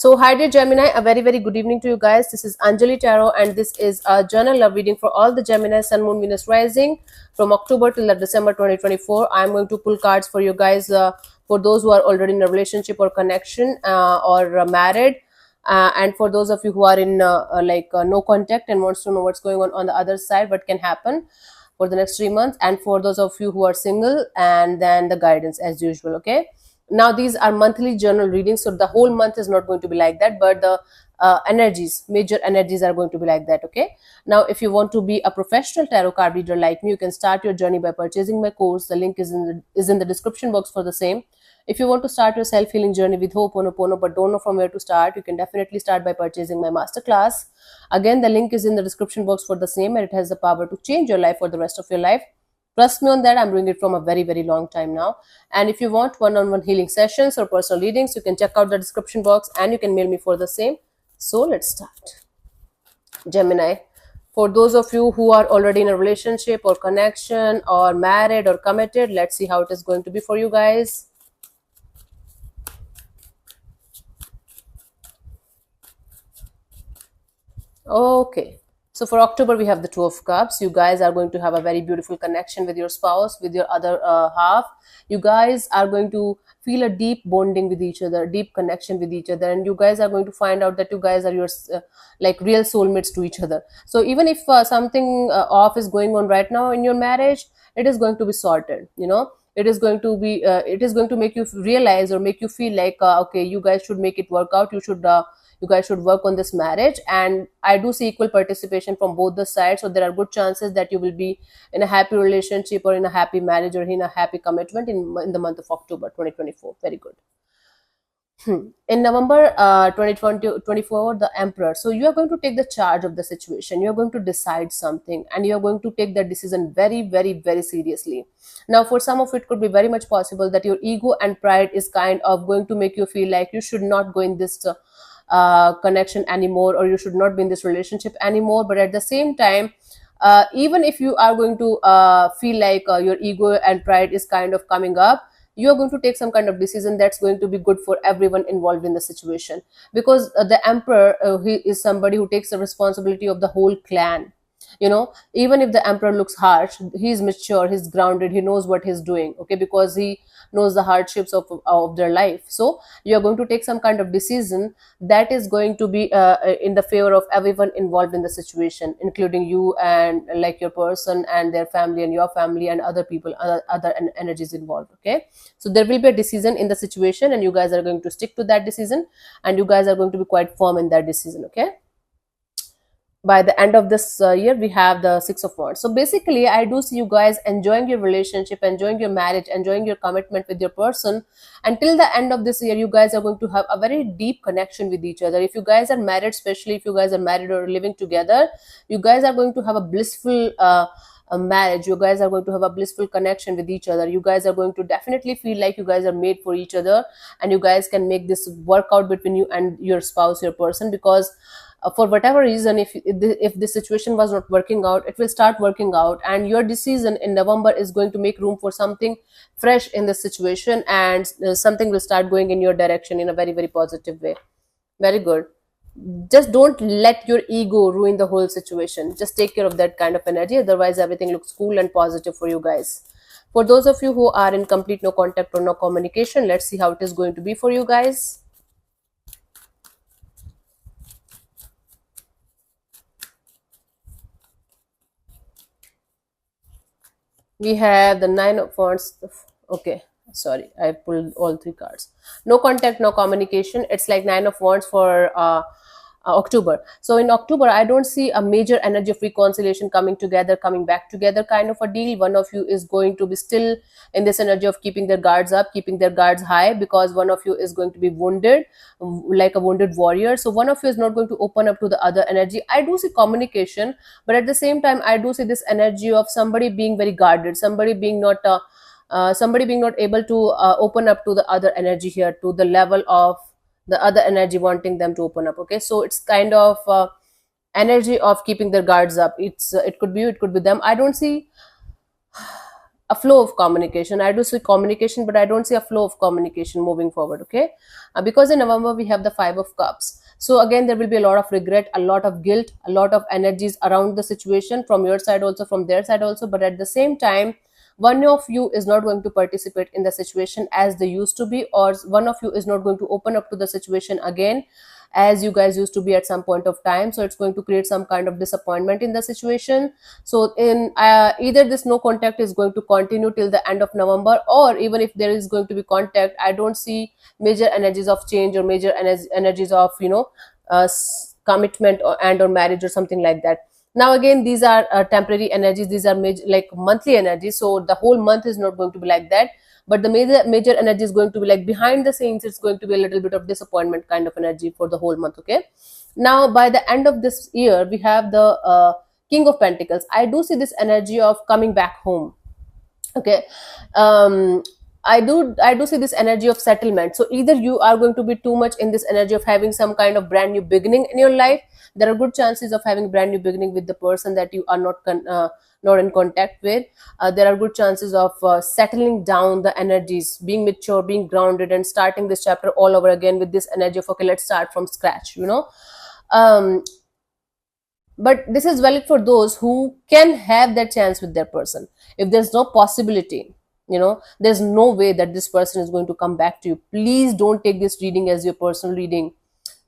So, hi dear Gemini, a very good evening to you guys. This is Anjali Tarot, and this is a journal love reading for all the Gemini, Sun, Moon, Venus rising from October till December 2024. I'm going to pull cards for you guys for those who are already in a relationship or connection or married. And for those of you who are in no contact and wants to know what's going on the other side, what can happen for the next 3 months, and for those of you who are single, and then the guidance as usual. Okay, now these are monthly journal readings, so the whole month is not going to be like that, but the major energies are going to be like that. Okay, now if you want to be a professional tarot card reader like me, you can start your journey by purchasing my course. The link is in the description box for the same. If you want to start your self-healing journey with Ho'oponopono but don't know from where to start, you can definitely start by purchasing my masterclass. Again, the link is in the description box for the same, and it has the power to change your life for the rest of your life. Trust me on that, I'm doing it from a very long time now. And if you want one-on-one healing sessions or personal readings, you can check out the description box and you can mail me for the same. So let's start. Gemini, for those of you who are already in a relationship or connection or married or committed, let's see how it is going to be for you guys. Okay, so for October, we have the Two of Cups. You guys are going to have a very beautiful connection with your spouse, with your other half. You guys are going to feel a deep bonding with each other, deep connection with each other, and you guys are going to find out that you guys are your like real soulmates to each other. So even if something off is going on right now in your marriage, it is going to be sorted. It is going to be it is going to make you realize or make you feel like okay, you guys should make it work out. You guys should work on this marriage, and I do see equal participation from both the sides, so there are good chances that you will be in a happy relationship or in a happy marriage or in a happy commitment in the month of October 2024. Very good. In November 2024, the Emperor. So you are going to take the charge of the situation. You are going to decide something, and you are going to take that decision very seriously. Now, for some of it, could be very much possible that your ego and pride is kind of going to make you feel like you should not go in this connection anymore, or you should not be in this relationship anymore. But at the same time, even if you are going to feel like your ego and pride is kind of coming up, you are going to take some kind of decision that's going to be good for everyone involved in the situation, because the Emperor, he is somebody who takes the responsibility of the whole clan. Even if the Emperor looks harsh, he's mature, he's grounded, he knows what he's doing. Okay, because he knows the hardships of their life. So you are going to take some kind of decision that is going to be in the favor of everyone involved in the situation, including you and like your person and their family and your family and other people, other energies involved. Okay, so there will be a decision in the situation, and you guys are going to stick to that decision, and you guys are going to be quite firm in that decision. Okay, by the end of this year, we have the Six of Wands. So basically, I do see you guys enjoying your relationship, enjoying your marriage, enjoying your commitment with your person. Until the end of this year, you guys are going to have a very deep connection with each other. If you guys are married, especially if you guys are married or living together, you guys are going to have a blissful a marriage. You guys are going to have a blissful connection with each other. You guys are going to definitely feel like you guys are made for each other, and you guys can make this work out between you and your spouse, your person, because for whatever reason, if the situation was not working out, it will start working out, and your decision in November is going to make room for something fresh in the situation, and something will start going in your direction in a very positive way. Very good. Just don't let your ego ruin the whole situation. Just take care of that kind of energy, otherwise everything looks cool and positive for you guys. For those of you who are in complete no contact or no communication, let's see how it is going to be for you guys. We have the Nine of Wands. Okay, sorry, I pulled all three cards. No contact, no communication. It's like Nine of Wands for October. So in October, I don't see a major energy of reconciliation coming together, coming back together kind of a deal. One of you is going to be still in this energy of keeping their guards up, keeping their guards high, because one of you is going to be wounded, like a wounded warrior. So one of you is not going to open up to the other energy. I do see communication, but at the same time, I do see this energy of somebody being very guarded, somebody being not able to open up to the other energy here, to the level of the other energy wanting them to open up. Okay, so it's kind of energy of keeping their guards up. It could be them. I don't see a flow of communication. I do see communication, but I don't see a flow of communication moving forward. Okay, because in November we have the Five of Cups. So again, there will be a lot of regret, a lot of guilt, a lot of energies around the situation from your side also, from their side also. But at the same time, one of you is not going to participate in the situation as they used to be, or one of you is not going to open up to the situation again as you guys used to be at some point of time. So it's going to create some kind of disappointment in the situation. So in either this no contact is going to continue till the end of November, or even if there is going to be contact, I don't see major energies of change or major energies of commitment or marriage or something like that. Now again, these are temporary energies, these are major, like monthly energies, so the whole month is not going to be like that. But the major energy is going to be like behind the scenes, it's going to be a little bit of disappointment kind of energy for the whole month. Okay, now by the end of this year we have the King of Pentacles. I do see this energy of coming back home. Okay, I do see this energy of settlement. So either you are going to be too much in this energy of having some kind of brand new beginning in your life. There are good chances of having brand new beginning with the person that you are not in contact with. There are good chances of settling down the energies, being mature, being grounded, and starting this chapter all over again with this energy of, okay, let's start from scratch, um, but this is valid for those who can have that chance with their person. If there's no possibility, there's no way that this person is going to come back to you, please don't take this reading as your personal reading.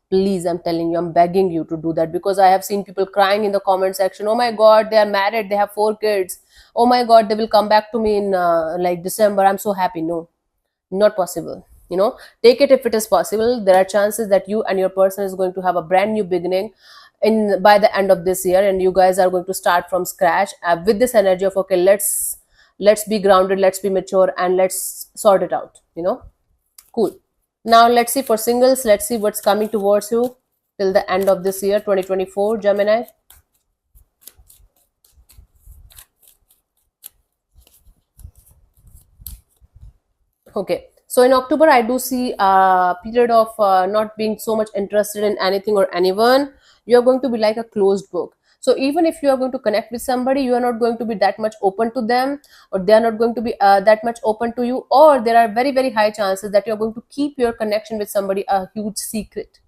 Please, I'm telling you, I'm begging you to do that, because I have seen people crying in the comment section, oh my god, they are married, they have 4 kids, oh my god, they will come back to me in like December, I'm so happy. No, not possible. Take it if it is possible. There are chances that you and your person is going to have a brand new beginning by the end of this year, and you guys are going to start from scratch with this energy of, okay, let's be grounded, let's be mature, and let's sort it out. Cool. Now let's see for singles. Let's see what's coming towards you till the end of this year 2024, Gemini. Okay, so in October I do see a period of not being so much interested in anything or anyone. You are going to be like a closed book. So even if you are going to connect with somebody, you are not going to be that much open to them, or they are not going to be that much open to you, or there are very, very high chances that you are going to keep your connection with somebody a huge secret.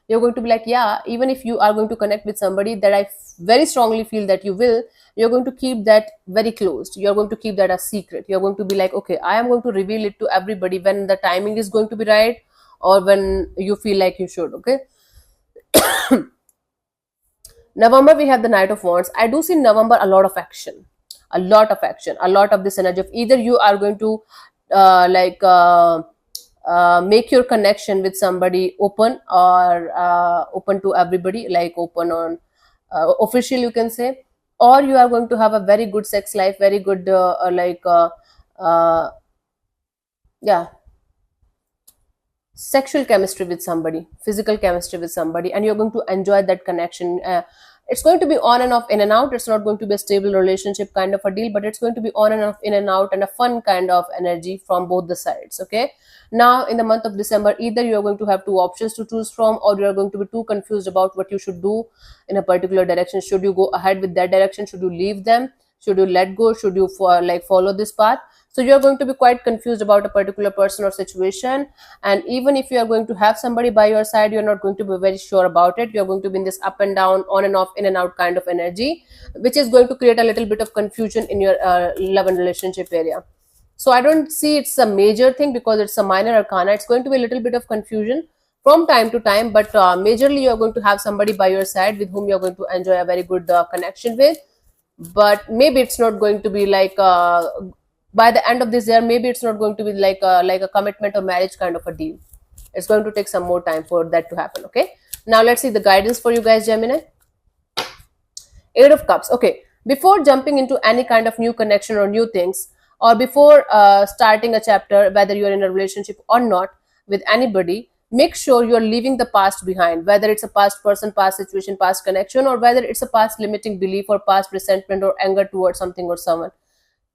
You're going to be like, yeah, even if you are going to connect with somebody that I very strongly feel that you will, you're going to keep that very closed. You're going to keep that a secret. You're going to be like, okay, I am going to reveal it to everybody when the timing is going to be right, or when you feel like you should. Okay. November, we have the Knight of Wands. I do see in November a lot of action, a lot of action, a lot of this energy of either you are going to make your connection with somebody open, or open to everybody, like open on official, you can say, or you are going to have a very good sex life, very good yeah, sexual chemistry with somebody, physical chemistry with somebody, and you're going to enjoy that connection. It's going to be on and off, in and out. It's not going to be a stable relationship kind of a deal, but it's going to be on and off, in and out, and a fun kind of energy from both the sides. Okay, now in the month of December, either you're going to have 2 options to choose from, or you're going to be too confused about what you should do in a particular direction. Should you go ahead with that direction? Should you leave them? Should you let go? Should you follow this path? So you're going to be quite confused about a particular person or situation. And even if you are going to have somebody by your side, you're not going to be very sure about it. You're going to be in this up and down, on and off, in and out kind of energy, which is going to create a little bit of confusion in your love and relationship area. So I don't see it's a major thing, because it's a minor arcana. It's going to be a little bit of confusion from time to time, but majorly you're going to have somebody by your side with whom you're going to enjoy a very good connection with. But maybe it's not going to be like by the end of this year, maybe it's not going to be like a commitment or marriage kind of a deal. It's going to take some more time for that to happen. Okay, now let's see the guidance for you guys, Gemini. 8 of Cups. Okay, before jumping into any kind of new connection or new things, or before starting a chapter, whether you're in a relationship or not with anybody, make sure you're leaving the past behind, whether it's a past person, past situation, past connection, or whether it's a past limiting belief or past resentment or anger towards something or someone.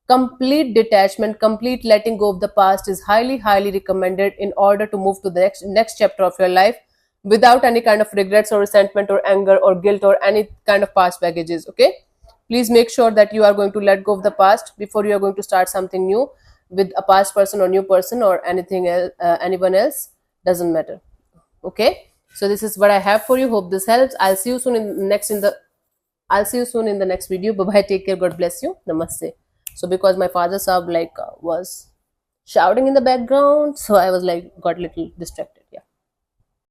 Complete detachment, complete letting go of the past is highly, highly recommended in order to move to the next chapter of your life without any kind of regrets or resentment or anger or guilt or any kind of past baggages. Okay, Please make sure that you are going to let go of the past before you are going to start something new with a past person or new person or anything else, anyone else, doesn't matter. Okay, so this is what I have for you. Hope this helps. I'll see you soon in the next video. Bye bye, take care, god bless you, namaste. So because my father sahab was shouting in the background, so I was like got little distracted. Yeah.